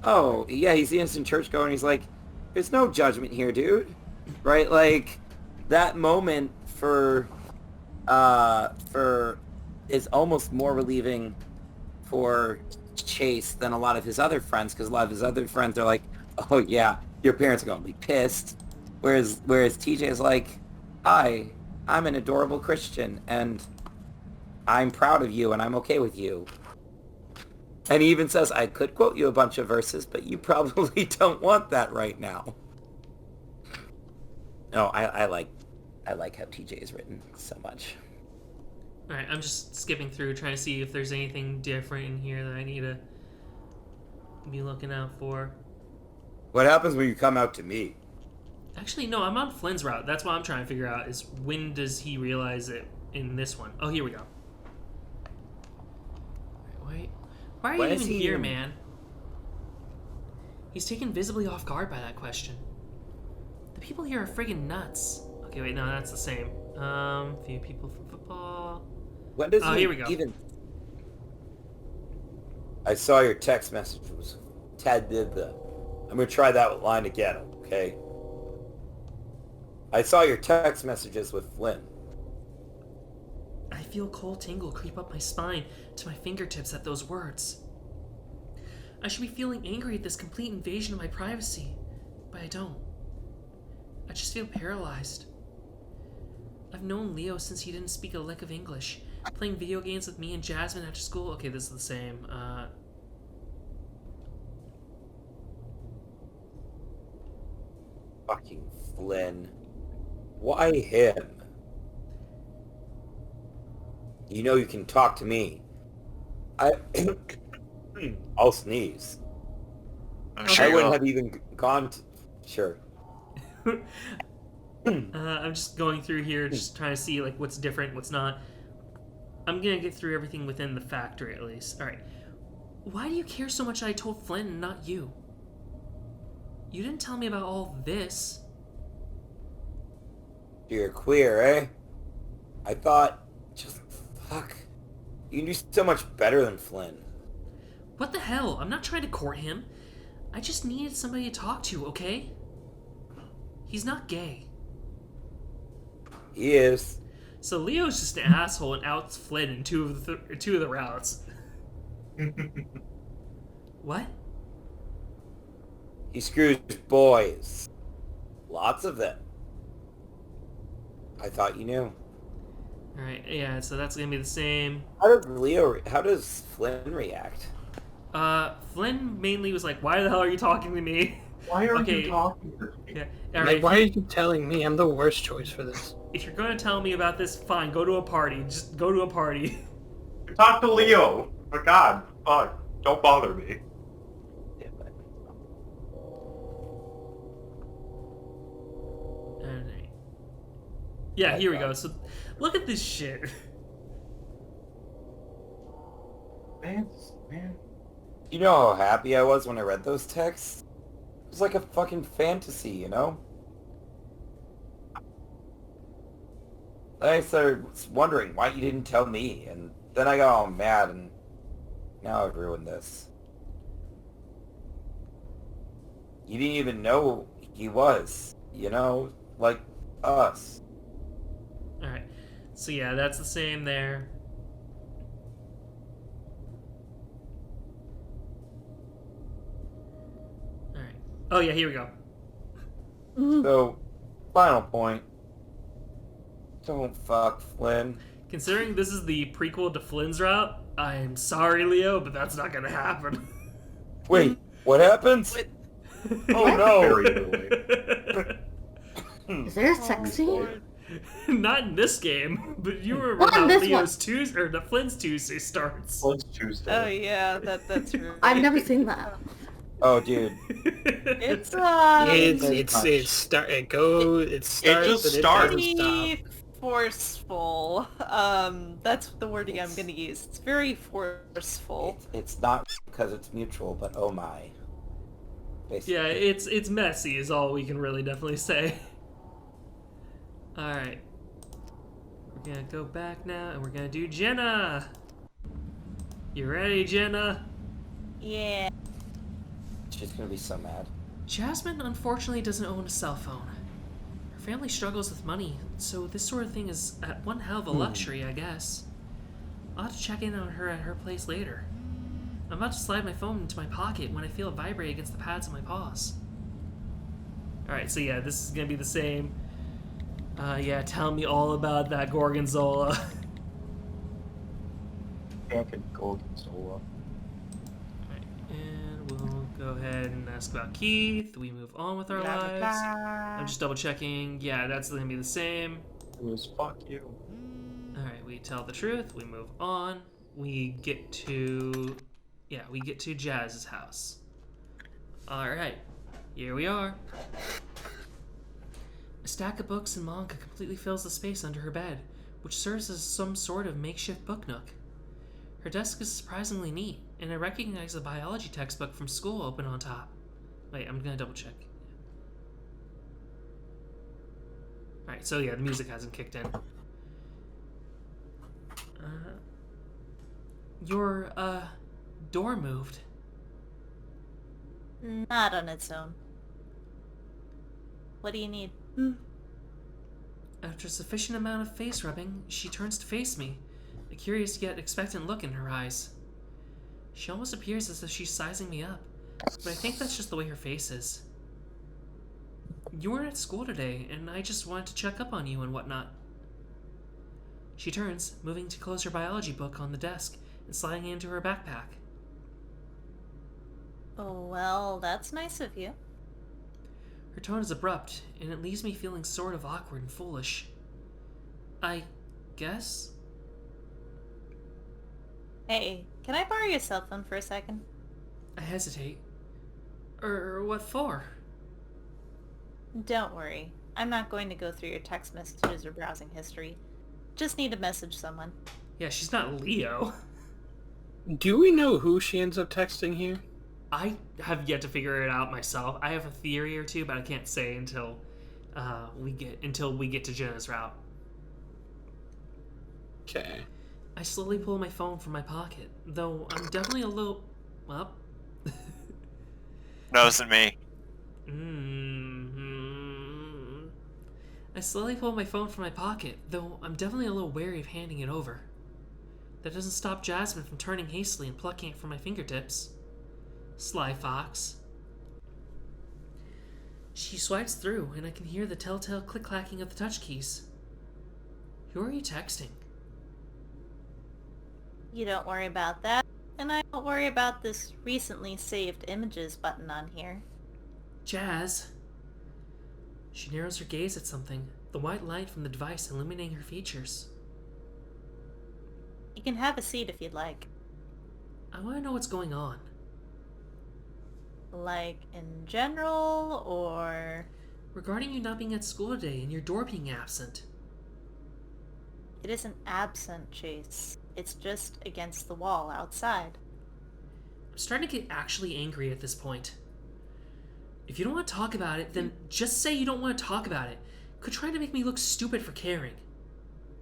oh yeah, he's the innocent churchgoer, and he's like, there's no judgment here, dude, right? Like that moment for is almost more relieving for Chase than a lot of his other friends, because a lot of his other friends are like, oh yeah, your parents are gonna be pissed, whereas TJ is like, hi, I'm an adorable Christian and I'm proud of you and I'm okay with you. And he even says, I could quote you a bunch of verses, but you probably don't want that right now. No, I like how TJ is written so much. Alright, I'm just skipping through, trying to see if there's anything different in here that I need to be looking out for. What happens when you come out to me? Actually, no, I'm on Flynn's route. That's what I'm trying to figure out, is when does he realize it in this one? Oh, here we go. Wait, why are you even here, man? He's taken visibly off guard by that question. The people here are friggin' nuts. Okay, wait, no, that's the same. Few people from football. When does he here we go. even... I saw your text message. Ted did the... I'm going to try that line again, okay? I saw your text messages with Flynn. I feel a cold tingle creep up my spine to my fingertips at those words. I should be feeling angry at this complete invasion of my privacy, but I don't. I just feel paralyzed. I've known Leo since he didn't speak a lick of English, playing video games with me and Jasmine after school. Okay, this is the same. Fucking Flynn. Why him? You know you can talk to me. I'll sneeze. I wouldn't have even gone to... Sure. I'm just going through here, just trying to see like what's different, what's not. I'm gonna get through everything within the factory at least. Alright. Why do you care so much that I told Flynn and not you? You didn't tell me about all this. You're queer, eh? I thought... Just... Fuck. You knew so much better than Flynn. What the hell? I'm not trying to court him. I just needed somebody to talk to, okay? He's not gay. He is. So Leo's just an asshole and outs Flynn in two of the routes. What? He screws boys. Lots of them. I thought you knew. Alright, yeah, so that's gonna be the same. How does Flynn react? Flynn mainly was like, why the hell are you talking to me? Why are Okay. you talking to me? Yeah, Like, alright. why are you telling me I'm the worst choice for this? If you're gonna tell me about this, fine, go to a party. Just go to a party. Talk to Leo. For God, fuck. Don't bother me. Alright. Yeah, here we go. So, look at this shit. Man. You know how happy I was when I read those texts? It was like a fucking fantasy, you know? Then I started wondering why you didn't tell me, and then I got all mad, and now I've ruined this. You didn't even know he was, you know? Like us. Alright. So, yeah, that's the same there. Alright. Oh, yeah, here we go. So, final point. Don't fuck Flynn. Considering this is the prequel to Flynn's route, I'm sorry, Leo, but that's not gonna happen. Wait, what happens? What? Oh no! Very early. Is there a sex scene? Not in this game, but you remember Not in how this Leo's Tuesday, or the Flynn's Tuesday starts. Well, it's Tuesday. Oh yeah, that's right. I've never seen that. Oh, dude. It's It starts and it just doesn't stop. pretty forceful. That's the wording I'm gonna use. It's very forceful. It's not because it's mutual, but oh my. Basically. Yeah, it's messy is all we can really definitely say. Alright. We're gonna go back now and we're gonna do Jenna! You ready, Jenna? Yeah. She's gonna be so mad. Jasmine unfortunately doesn't own a cell phone. Her family struggles with money, so this sort of thing is at one hell of a luxury, I guess. I'll have to check in on her at her place later. I'm about to slide my phone into my pocket when I feel it vibrate against the pads of my paws. Alright, so yeah, this is gonna be the same. Yeah, tell me all about that Gorgonzola. Fucking Gorgonzola. Alright, and we'll go ahead and ask about Keith. We move on with our lives. I'm just double checking. Yeah, that's gonna be the same. It was fuck you. Alright, we tell the truth. We move on. We get to... Yeah, we get to Jazz's house. Alright, here we are. A stack of books and manga completely fills the space under her bed, which serves as some sort of makeshift book nook. Her desk is surprisingly neat, and I recognize a biology textbook from school open on top. Wait, I'm gonna double check. Alright, so yeah, the music hasn't kicked in. Your, door moved. Not on its own. What do you need? After a sufficient amount of face rubbing, she turns to face me, a curious yet expectant look in her eyes. She almost appears as if she's sizing me up, but I think that's just the way her face is. You weren't at school today, and I just wanted to check up on you and whatnot. She turns, moving to close her biology book on the desk and sliding it into her backpack. Oh, well, that's nice of you. Her tone is abrupt, and it leaves me feeling sort of awkward and foolish. I guess? Hey, can I borrow your cell phone for a second? I hesitate. What for? Don't worry. I'm not going to go through your text messages or browsing history. Just need to message someone. Yeah, she's not Leo. Do we know who she ends up texting here? I have yet to figure it out myself. I have a theory or two, but I can't say until we get to Jenna's route. Okay. I slowly pull my phone from my pocket, though I'm definitely a little... Well... No, it's me. I slowly pull my phone from my pocket, though I'm definitely a little wary of handing it over. That doesn't stop Jasmine from turning hastily and plucking it from my fingertips. Sly fox. She swipes through, and I can hear the telltale click-clacking of the touch keys. Who are you texting? You don't worry about that. And I don't worry about this recently saved images button on here. Jazz. She narrows her gaze at something, the white light from the device illuminating her features. You can have a seat if you'd like. I want to know what's going on. Like, in general, or... Regarding you not being at school today and your door being absent. It isn't absent, Chase. It's just against the wall outside. I'm starting to get actually angry at this point. If you don't want to talk about it, then just say you don't want to talk about it. Quit trying to make me look stupid for caring.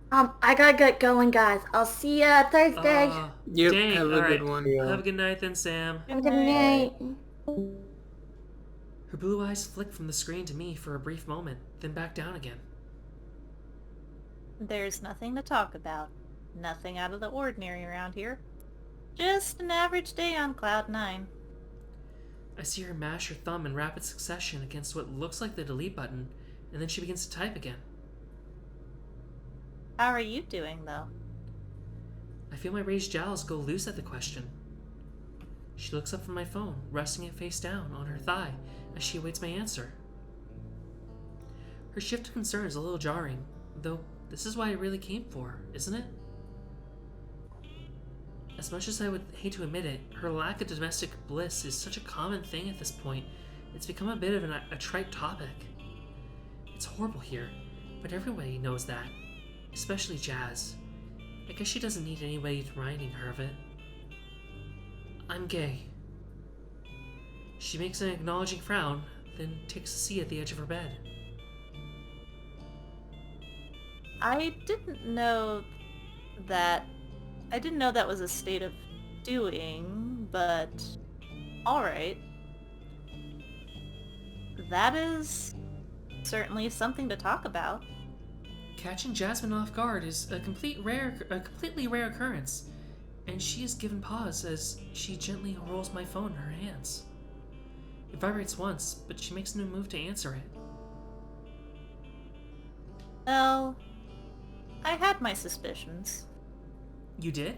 I gotta get going, guys. I'll see ya Thursday. Yep, Dang, have a alright. good one. Have a good night then, Sam. Good night. Her blue eyes flick from the screen to me for a brief moment, then back down again. There's nothing to talk about. Nothing out of the ordinary around here. Just an average day on Cloud 9. I see her mash her thumb in rapid succession against what looks like the delete button, and then she begins to type again. How are you doing, though? I feel my raised jowls go loose at the question. She looks up from my phone, resting it face down on her thigh as she awaits my answer. Her shift of concern is a little jarring, though this is what I really came for, isn't it? As much as I would hate to admit it, her lack of domestic bliss is such a common thing at this point, it's become a bit of a trite topic. It's horrible here, but everybody knows that, especially Jazz. I guess she doesn't need anybody reminding her of it. I'm gay. She makes an acknowledging frown, then takes a seat at the edge of her bed. I didn't know that was a state of doing, but alright. That is certainly something to talk about. Catching Jasmine off guard is a completely rare occurrence, and she is given pause as she gently rolls my phone in her hands. It vibrates once, but she makes no move to answer it. Well, I had my suspicions. You did?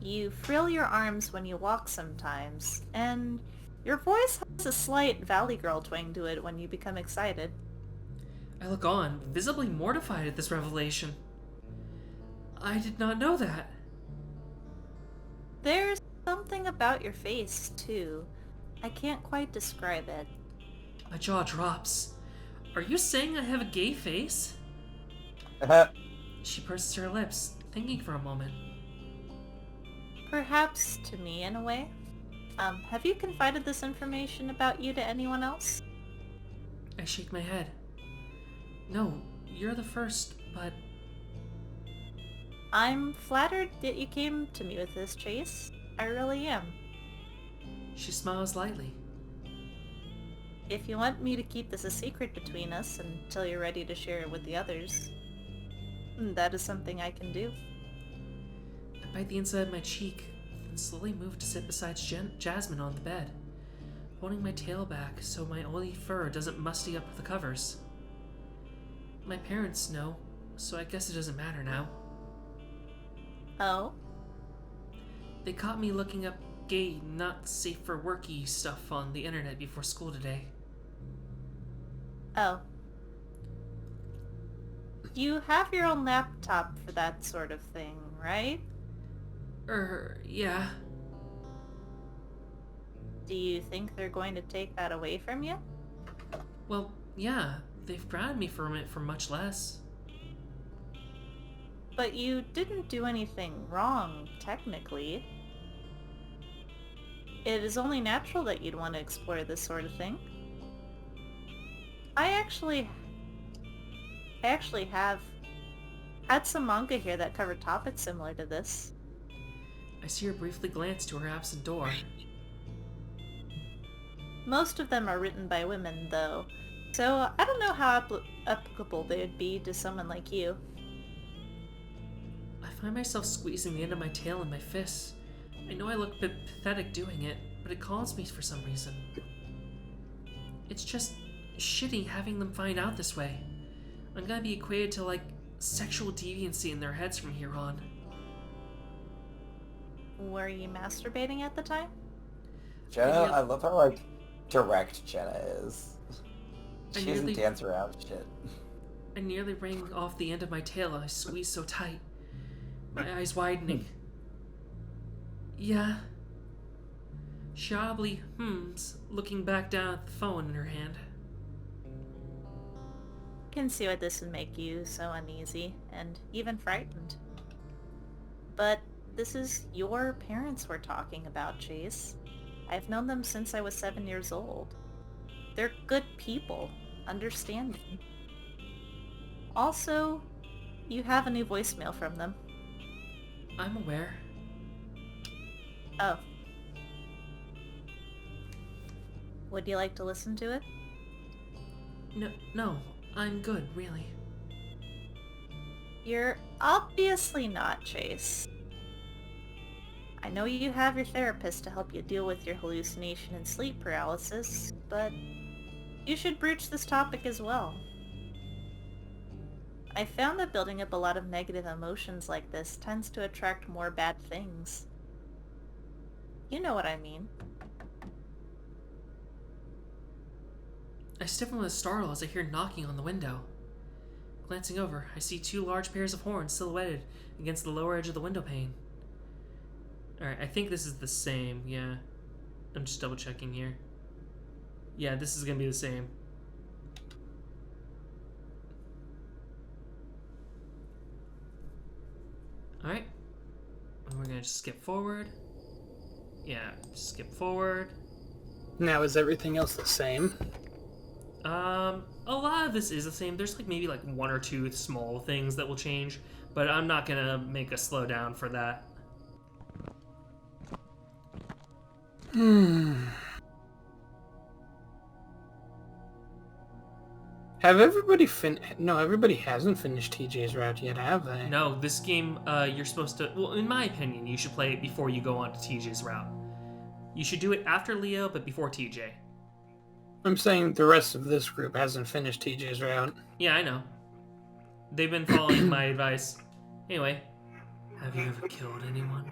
You frill your arms when you walk sometimes, and your voice has a slight Valley Girl twang to it when you become excited. I look on, visibly mortified at this revelation. I did not know that. There's something about your face, too. I can't quite describe it. My jaw drops. Are you saying I have a gay face? She purses her lips, thinking for a moment. Perhaps to me, in a way. Have you confided this information about you to anyone else? I shake my head. No, you're the first, but... I'm flattered that you came to me with this, Chase. I really am. She smiles lightly. If you want me to keep this a secret between us until you're ready to share it with the others, that is something I can do. I bite the inside of my cheek, then slowly move to sit beside Jasmine on the bed, holding my tail back so my oily fur doesn't musty up the covers. My parents know, so I guess it doesn't matter now. Oh? They caught me looking up gay, not safe for worky stuff on the internet before school today. Oh. You have your own laptop for that sort of thing, right? Yeah. Do you think they're going to take that away from you? Well, yeah, they've grounded me from it for much less. But you didn't do anything wrong, technically. It is only natural that you'd want to explore this sort of thing. I actually have had some manga here that covered topics similar to this. I see her briefly glance to her absent door. Most of them are written by women, though, so I don't know how applicable they would be to someone like you. I find myself squeezing the end of my tail in my fists. I know I look a bit pathetic doing it, but it calms me for some reason. It's just shitty having them find out this way. I'm gonna be equated to, like, sexual deviancy in their heads from here on. Were you masturbating at the time? Jenna, Yeah. I love how, like, direct Jenna is. I She doesn't nearly- dance around shit. I nearly rang off the end of my tail. I squeezed so tight. My eyes widening. Yeah. Shably looking back down at the phone in her hand. I can see why this would make you so uneasy, and even frightened. But this is your parents we're talking about, Chase. I've known them since I was 7 years old. They're good people, understanding. Also, you have a new voicemail from them. I'm aware. Oh. Would you like to listen to it? No, I'm good, really. You're obviously not, Chase. I know you have your therapist to help you deal with your hallucination and sleep paralysis, but you should broach this topic as well. I found that building up a lot of negative emotions like this tends to attract more bad things. You know what I mean. I stiffen with a startle as I hear knocking on the window. Glancing over, I see 2 large pairs of horns silhouetted against the lower edge of the window pane. Alright, I think this is the same, yeah. I'm just double checking here. Yeah, this is gonna be the same. Alright. And we're gonna just skip forward. Yeah, just skip forward. Now, is everything else the same? A lot of this is the same. There's like maybe like 1 or 2 small things that will change, but I'm not gonna make a slowdown for that. Have everybody No, everybody hasn't finished TJ's route yet, have they? No, this game, you're supposed to... Well, in my opinion, you should play it before you go on to TJ's route. You should do it after Leo, but before TJ. I'm saying the rest of this group hasn't finished TJ's route. Yeah, I know. They've been following my advice. Anyway, have you ever killed anyone?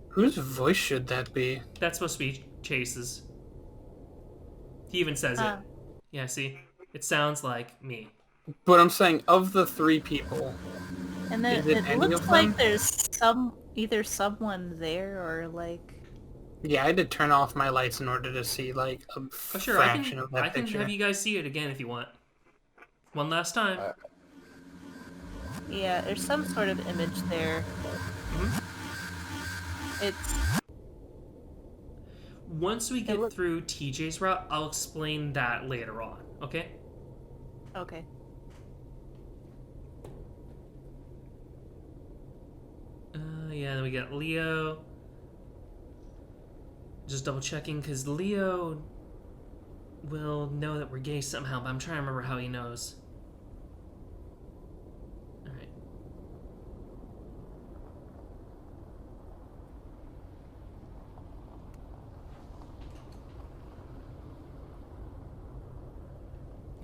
Whose voice should that be? That's supposed to be Chase's. He even says it. Oh. Yeah, see? It sounds like me. But I'm saying, of the 3 people, And then Is it it any looks of them? like there's either someone there or like... yeah, I had to turn off my lights in order to see, like, a Oh, sure, I fraction of that can picture. have you guys see it again if you want. One last time. Yeah, there's some sort of image there. It's... Once we get look- through TJ's route, I'll explain that later on, okay? Okay. Yeah, then we got Leo. Just double checking, because Leo will know that we're gay somehow, but I'm trying to remember how he knows. Alright.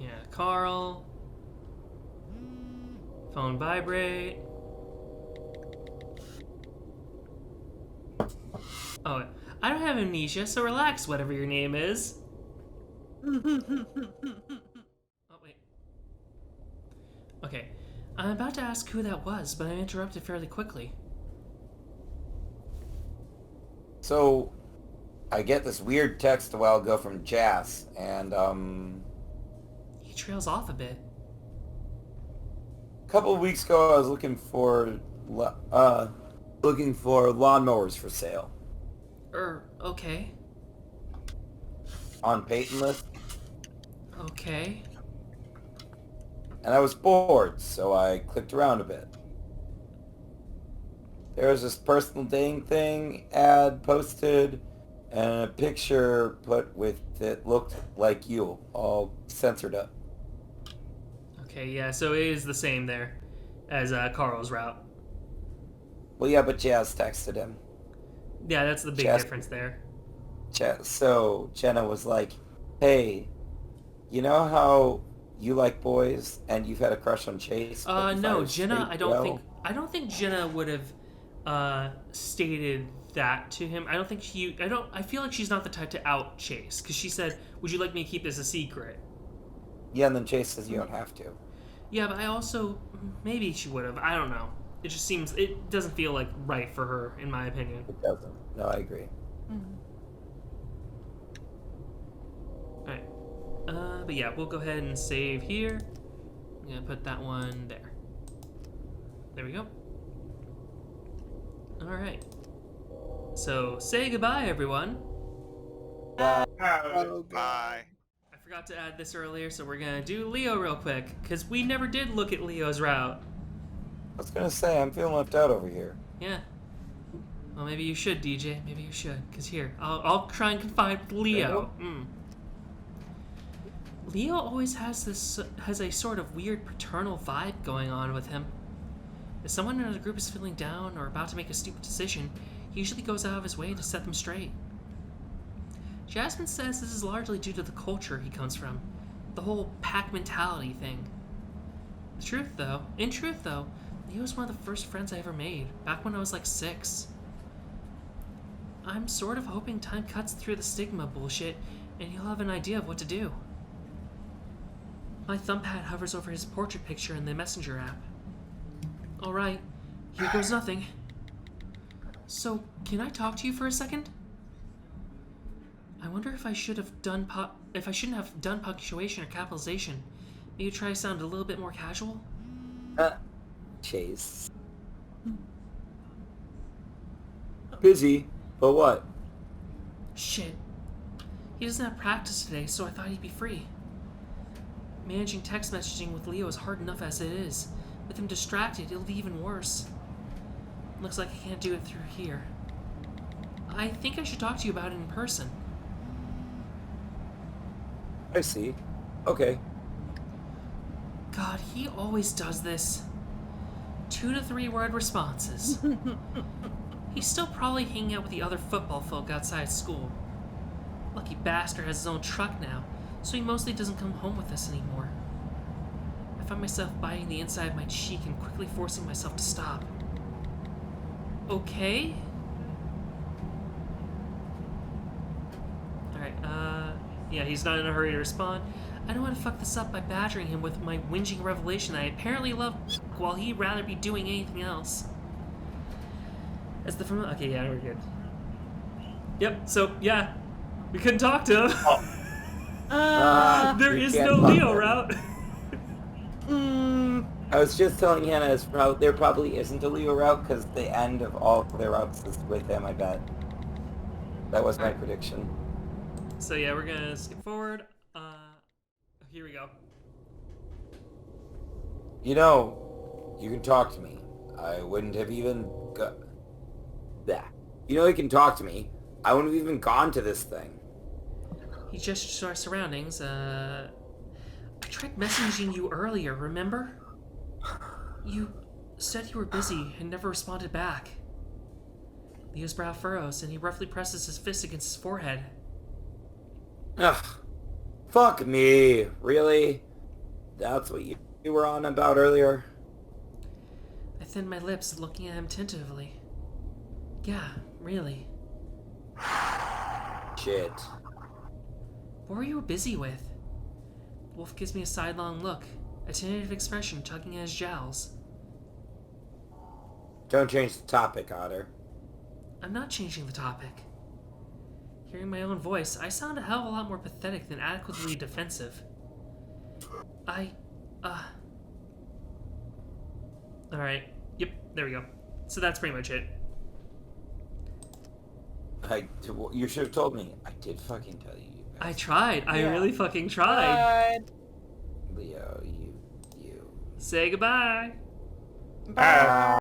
Yeah, Carl. Phone vibrate. Oh, I don't have amnesia, so relax, whatever your name is. Oh, wait. Okay. I'm about to ask who that was, but I'm interrupted fairly quickly. So, I get this weird text a while ago from Jazz, and, He trails off a bit. a couple of weeks ago I was looking for lawnmowers for sale Okay. on Peyton list, Okay. and I was bored, so I clicked around a bit. There was this personal dating thing ad posted, and a picture put with that looked like you, all censored up. Okay, yeah, so it is the same there as Carl's route. Well, yeah, but Jazz texted him. Yeah, that's the big Jazz- difference there. So Jenna was like, "Hey, you know how you like boys and you've had a crush on Chase? But you thought it No, was Jenna. straight I don't think Jenna would have stated that to him. I don't think she. I feel like she's not the type to out Chase because she said, "Would you like me to keep this a secret?" Yeah, and then Chase says you don't have to. Yeah, but I also maybe she would have. I don't know. It just seems it doesn't feel like right for her, in my opinion. It doesn't. No, I agree. All right. But yeah, we'll go ahead and save here. I'm gonna put that one there. There we go. All right. So say goodbye, everyone. Bye. I forgot to add this earlier, so we're gonna do Leo real quick because we never did look at Leo's route. I was gonna say I'm feeling left out over here. Yeah. Well, maybe you should, DJ. Maybe you should. Because here, I'll try and confide with Leo. Leo always has a sort of weird paternal vibe going on with him. If someone in the group is feeling down or about to make a stupid decision, he usually goes out of his way to set them straight. Jasmine says this is largely due to the culture he comes from. The whole pack mentality thing. In truth though, Leo's one of the first friends I ever made, back when I was like 6. I'm sort of hoping time cuts through the stigma bullshit and he'll have an idea of what to do. My thumbpad hovers over his portrait picture in the messenger app. Alright, here goes nothing. So, can I talk to you for a second? I wonder if I should have done if I shouldn't have done punctuation or capitalization. Maybe try to sound a little bit more casual? Chase. Busy, but what? Shit. He doesn't have practice today, so I thought he'd be free. Managing text messaging with Leo is hard enough as it is. With him distracted, it'll be even worse. Looks like I can't do it through here. I think I should talk to you about it in person. I see. Okay. God, he always does this. 2 to 3 word responses. He's still probably hanging out with the other football folk outside school. Lucky bastard has his own truck now, so he mostly doesn't come home with us anymore. I find myself biting the inside of my cheek and quickly forcing myself to stop. Okay? Alright, yeah, he's not in a hurry to respond. I don't want to fuck this up by badgering him with my whinging revelation that I apparently love while he'd rather be doing anything else. As the okay, yeah, we're good. Yep, so, yeah. We couldn't talk to him. There is no Leo route. I was just telling Hannah there probably isn't a Leo route because the end of all of their routes is with him, I bet. That was my prediction. So yeah, we're gonna skip forward. Here we go. You know, you can talk to me. I wouldn't have even that. You know, you can talk to me. I wouldn't have even gone to this thing. He gestures to our surroundings. I tried messaging you earlier, remember? You said you were busy and never responded back. Leo's brow furrows and he roughly presses his fist against his forehead. Ugh. Fuck me. Really? That's what you were on about earlier? I thinned my lips, looking at him tentatively. Yeah, really. Shit. What were you busy with? Wolf gives me a sidelong look, a tentative expression tugging at his jowls. Don't change the topic, Otter. I'm not changing the topic. Hearing my own voice, I sound a hell of a lot more pathetic than adequately defensive. Alright. Yep, there we go. So that's pretty much it. You should have told me. I did fucking tell you. I tried. I really fucking tried. Leo, you. Say goodbye. Bye.